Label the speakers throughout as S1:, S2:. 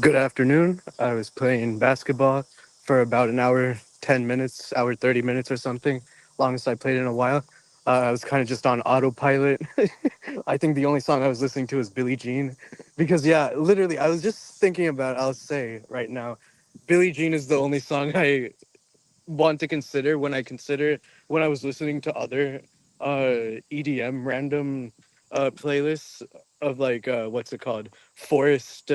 S1: Good afternoon. I was playing basketball for about an hour, 10 minutes, hour, 30 minutes or something, longest I played in a while. I was kind of just on autopilot. I think the only song I was listening to was Billie Jean. Because, yeah, literally, I was just thinking about, I'll say right now, Billie Jean is the only song I want to consider when I was listening to other EDM random playlists of like, what's it called? Forest.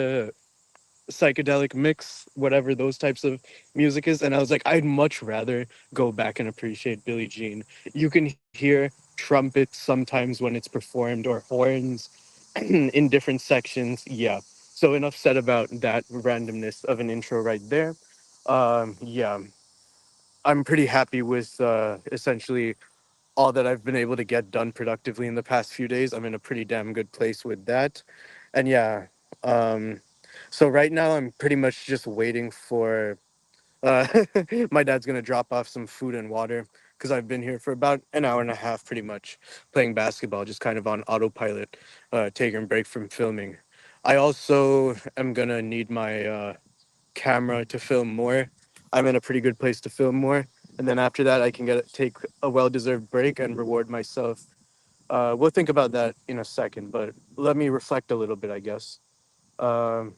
S1: Psychedelic mix, whatever those types of music is. And I was like, I'd much rather go back and appreciate Billie Jean. You can hear trumpets sometimes when it's performed or horns in different sections. Yeah. So enough said about that randomness of an intro right there. Yeah, I'm pretty happy with essentially all that I've been able to get done productively in the past few days. I'm in a pretty damn good place with that. And yeah, um, so right now I'm pretty much just waiting for uh, my dad's gonna drop off some food and water because I've been here for about an hour and a half, pretty much playing basketball, just kind of on autopilot, taking a break from filming. I also am gonna need my camera to film more. I'm in a pretty good place to film more, and then after that, I can take a well-deserved break and reward myself. We'll think about that in a second, but let me reflect a little bit, I guess. Um,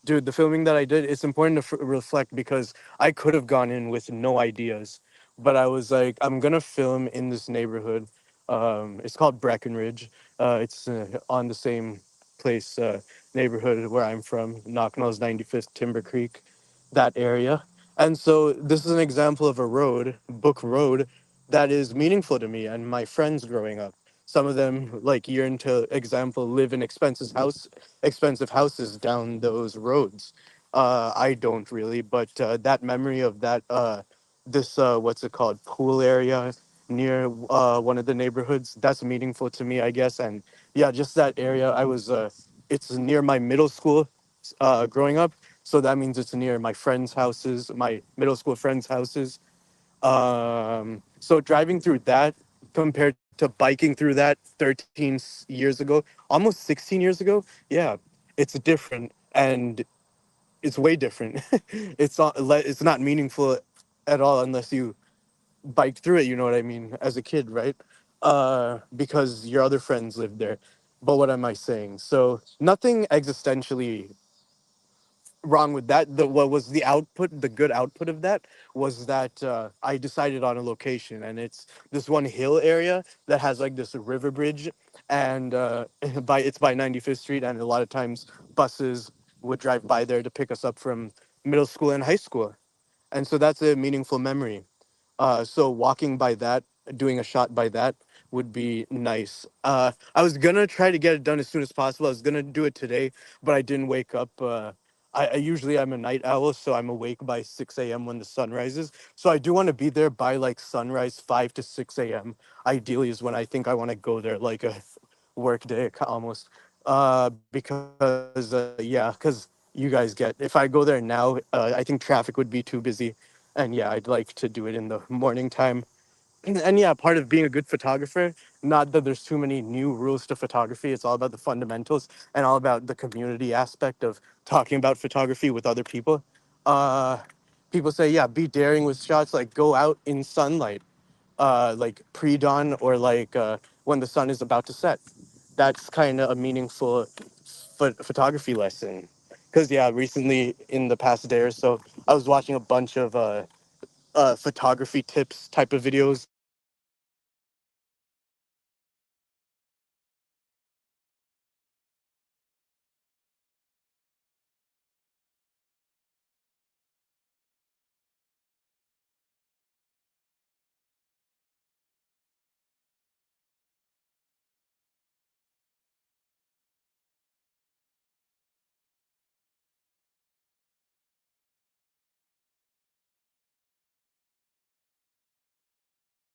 S1: Dude, the filming that I did, it's important to reflect because I could have gone in with no ideas, but I was like, I'm gonna film in this neighborhood. It's called Breckenridge. It's on the same place, neighborhood where I'm from, Knocknall's 95th Timber Creek, that area. And so this is an example of a road, book road, that is meaningful to me and my friends growing up. Some of them, like year into example, live in expensive houses down those roads. I don't really, but that memory of that this what's it called, pool area near one of the neighborhoods, that's meaningful to me, I guess. And yeah, just that area. It's near my middle school growing up, so that means it's near my friends' houses, my middle school friends' houses. So driving through that compared to biking through that 13 years ago, almost 16 years ago, yeah, it's different and it's way different. It's not meaningful at all unless you bike through it. You know what I mean? As a kid, right? Because your other friends live there. But what am I saying? So nothing existentially wrong with that. What was the output, the good output of that was that I decided on a location, and it's this one hill area that has like this river bridge, and by 95th Street, and a lot of times buses would drive by there to pick us up from middle school and high school, and so that's a meaningful memory. So walking by that, doing a shot by that would be nice. I was gonna try to get it done as soon as possible. I was gonna do it today, but I didn't wake up. I usually I'm a night owl, so I'm awake by 6 a.m. when the sun rises. So I do want to be there by like sunrise, 5 to 6 a.m. Ideally is when I think I want to go there, like a work day almost. Because yeah, because you guys get, if I go there now, I think traffic would be too busy, and yeah, I'd like to do it in the morning time. And yeah, part of being a good photographer, not that there's too many new rules to photography, it's all about the fundamentals and all about the community aspect of talking about photography with other people. uh People say, yeah, be daring with shots, like go out in sunlight, like pre-dawn, or like when the sun is about to set. That's kind of a meaningful photography lesson. Because yeah, recently in the past day or so, I was watching a bunch of photography tips type of videos, and yeah, one of them was go out in sunlight, and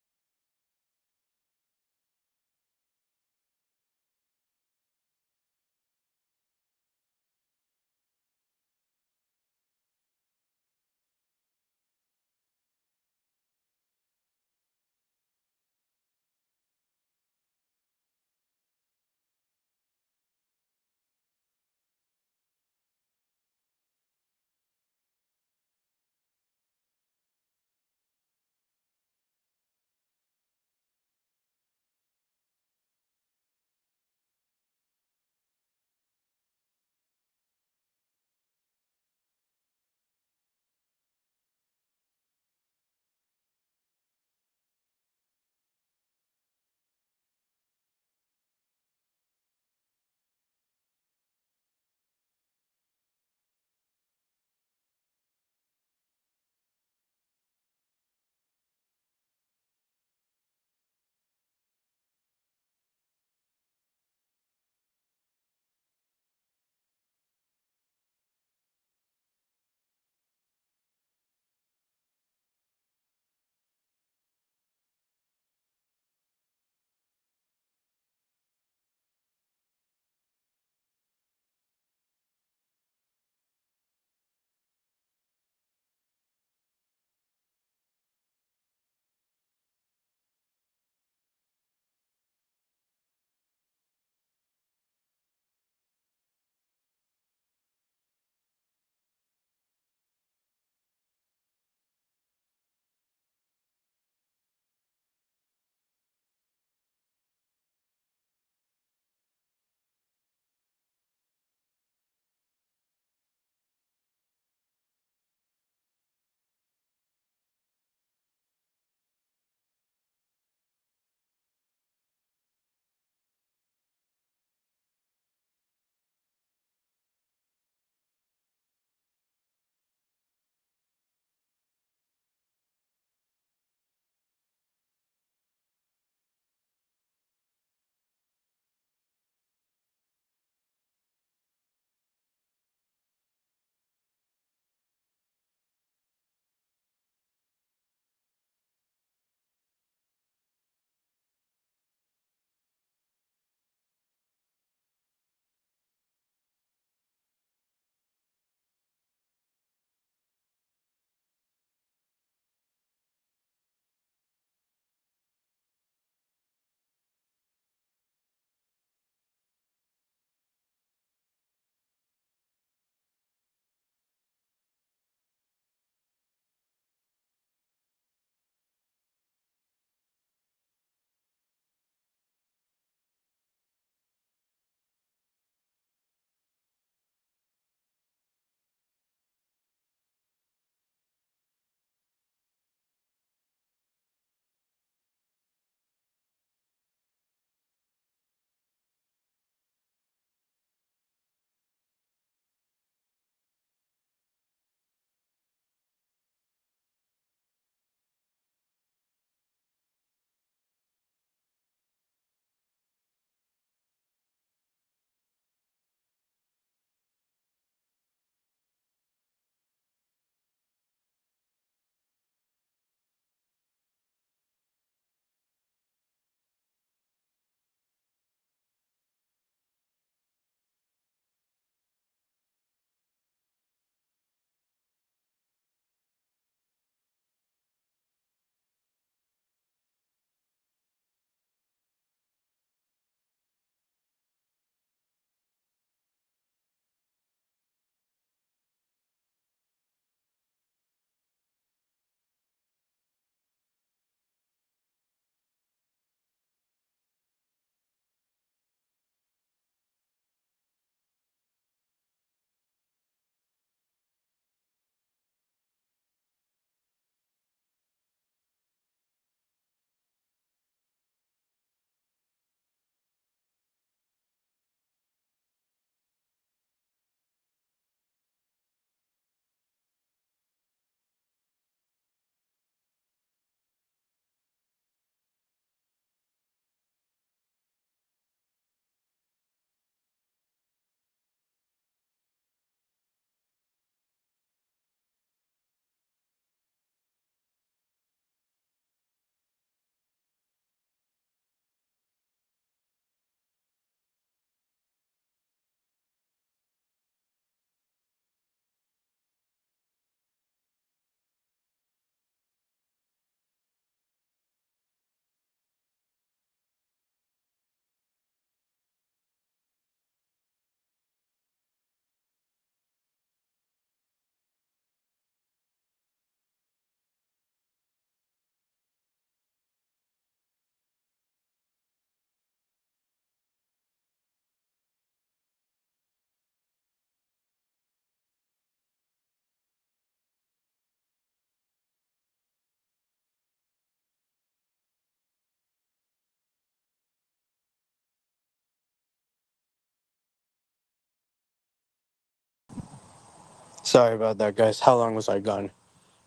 S1: Sorry about that, guys. How long was I gone?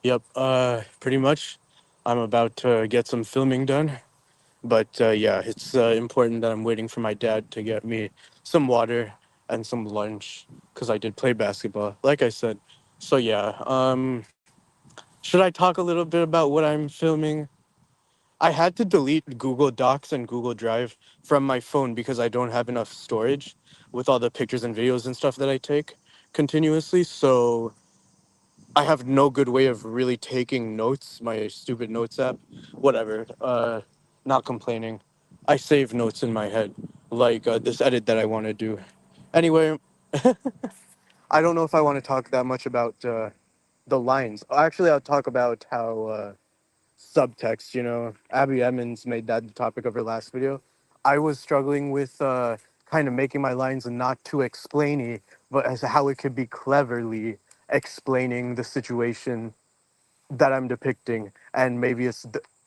S1: Yep, pretty much. I'm about to get some filming done. But yeah, it's important that I'm waiting for my dad to get me some water and some lunch because I did play basketball, like I said. So yeah, should I talk a little bit about what I'm filming? I had to delete Google Docs and Google Drive from my phone because I don't have enough storage with all the pictures and videos and stuff that I take continuously. So I have no good way of really taking notes. My stupid notes app, whatever. Not complaining. I save notes in my head, like this edit that I want to do. Anyway, I don't know if I want to talk that much about the lines. Actually, I'll talk about how subtext. Abby Emmons made that the topic of her last video. I was struggling with kind of making my lines not too explainy, but as how it could be cleverly explaining the situation that I'm depicting, and maybe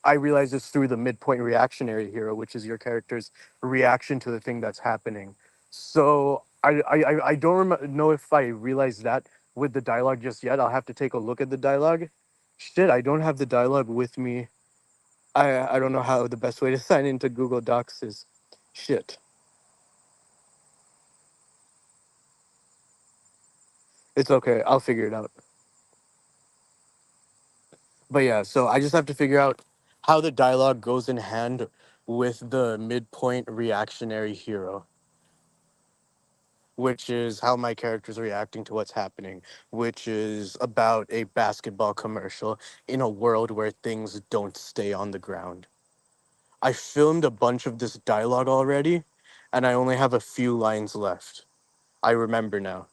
S1: I realize it's through the midpoint reactionary hero, which is your character's reaction to the thing that's happening. So I don't know if I realized that with the dialogue just yet. I'll have to take a look at the dialogue. Shit, I don't have the dialogue with me. I don't know how the best way to sign into Google Docs is. Shit, it's okay. I'll figure it out. But yeah, so I just have to figure out how the dialogue goes in hand with the midpoint reactionary hero, which is how my character's reacting to what's happening, which is about a basketball commercial in a world where things don't stay on the ground. I filmed a bunch of this dialogue already, and I only have a few lines left. I remember now.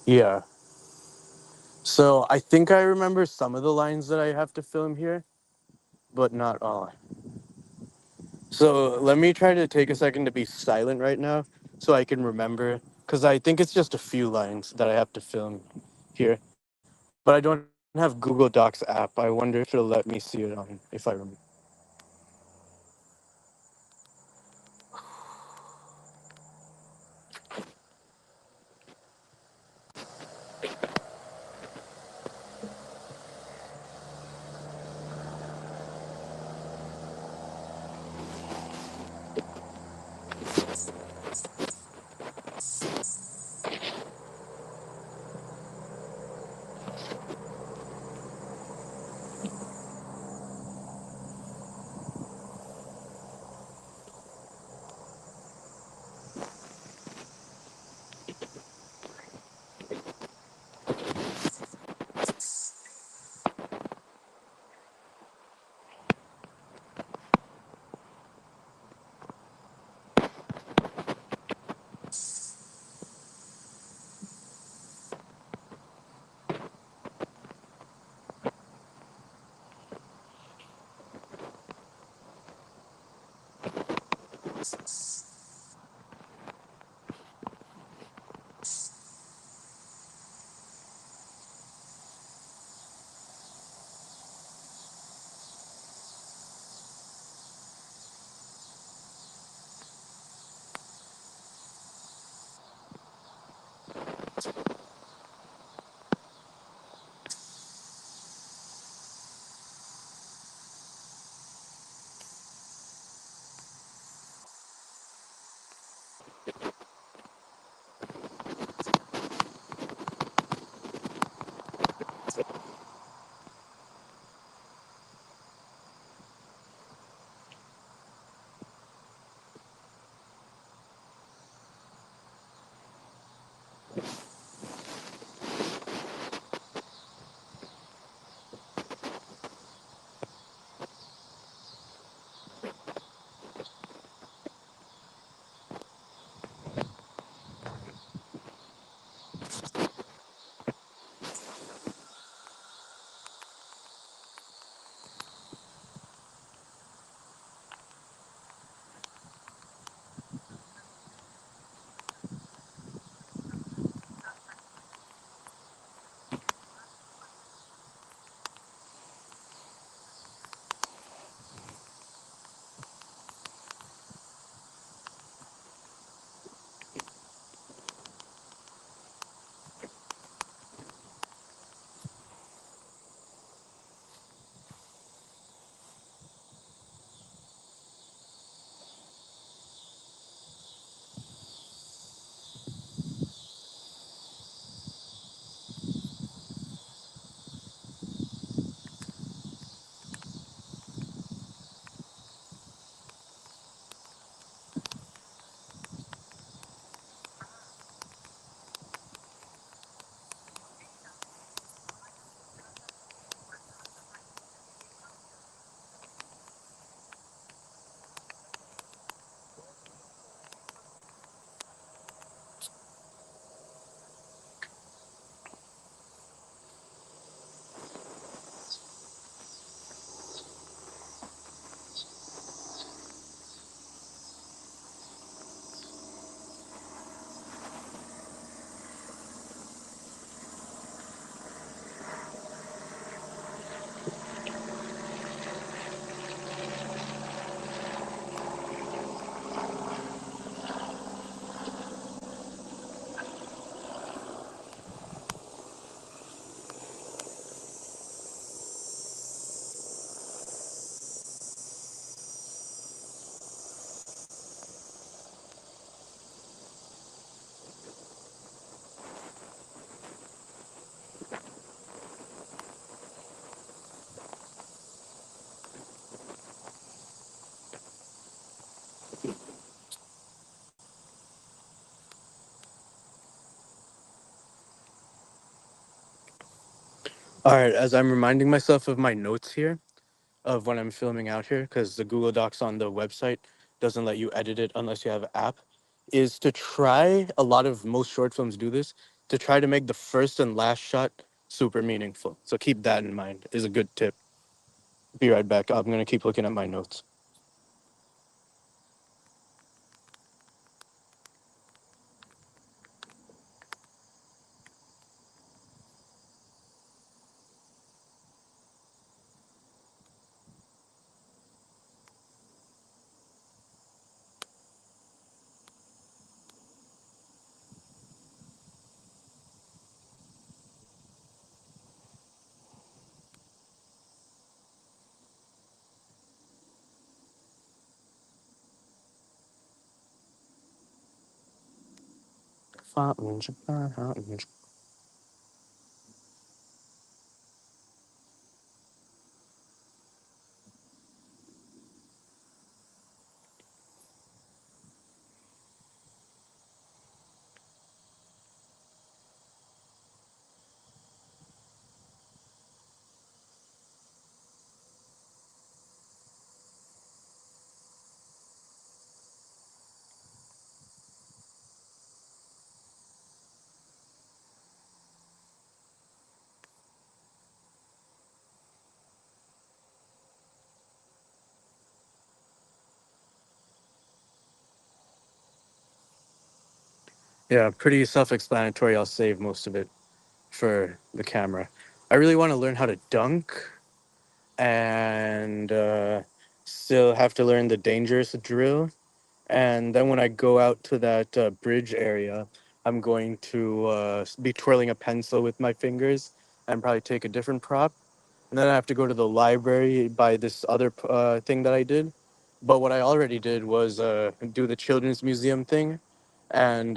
S1: Yeah. So I think I remember some of the lines that I have to film here, but not all. So let me try to take a second to be silent right now so I can remember, because I think it's just a few lines that I have to film here. But I don't have Google Docs app. I wonder if it'll let me see it on if I remember. All right, as I'm reminding myself of my notes here, of when I'm filming out here, because the Google Docs on the website doesn't let you edit it unless you have an app, is to try, a lot of most short films do this, to try to make the first and last shot super meaningful. So keep that in mind, is a good tip. Be right back. I'm going to keep looking at my notes. Yeah, pretty self explanatory. I'll save most of it for the camera. I really want to learn how to dunk and still have to learn the dangerous drill. And then when I go out to that bridge area, I'm going to be twirling a pencil with my fingers and probably take a different prop. And then I have to go to the library, buy this other thing that I did. But what I already did was do the children's museum thing and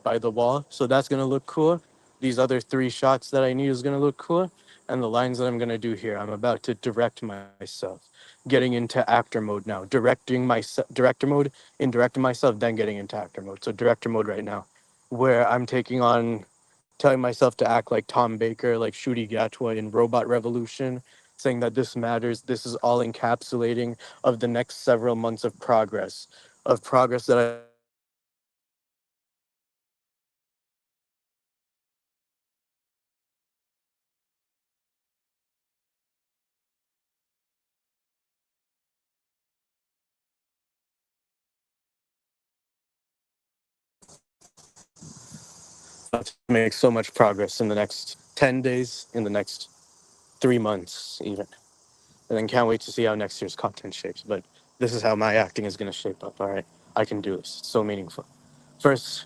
S1: by the wall. So that's gonna look cool. These other three shots that I need is gonna look cool. And the lines that I'm gonna do here, I'm about to direct myself, getting into actor mode now. Directing myself, director mode, in directing myself, then getting into actor mode. So director mode right now, where I'm taking on, telling myself to act like Tom Baker, like Shooty Gatwa in Robot Revolution, saying that this matters. This is all encapsulating of the next several months of progress that I to make so much progress in the next 10 days, in the next 3 months, even. And then can't wait to see how next year's content shapes. But this is how my acting is going to shape up. All right. I can do this. It's so meaningful. First,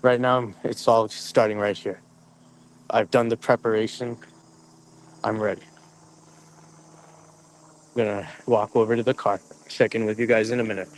S1: right now, it's all starting right here. I've done the preparation. I'm ready. I'm going to walk over to the car, check in with you guys in a minute.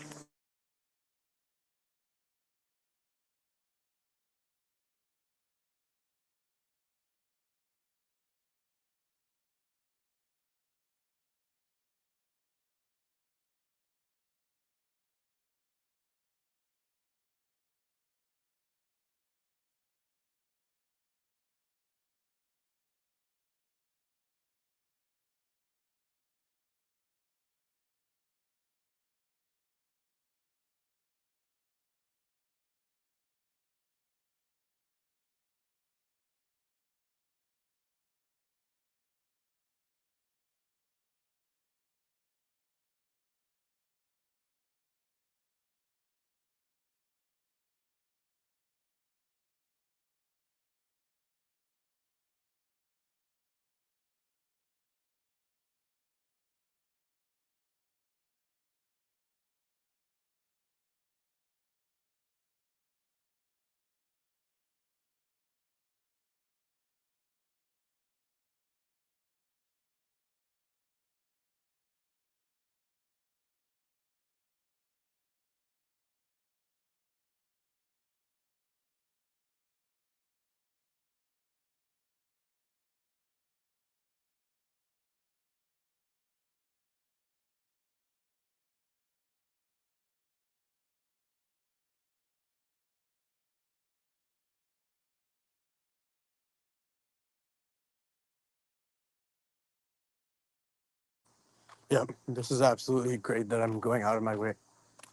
S1: Yeah, this is absolutely great that I'm going out of my way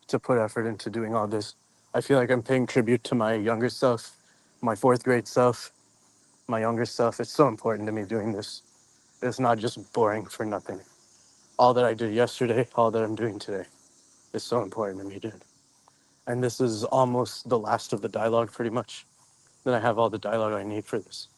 S1: to put effort into doing all this. I feel like I'm paying tribute to my younger self, my fourth grade self, my younger self. It's so important to me doing this. It's not just boring for nothing. All that I did yesterday, all that I'm doing today is so important to me, dude. And this is almost the last of the dialogue, pretty much. Then I have all the dialogue I need for this.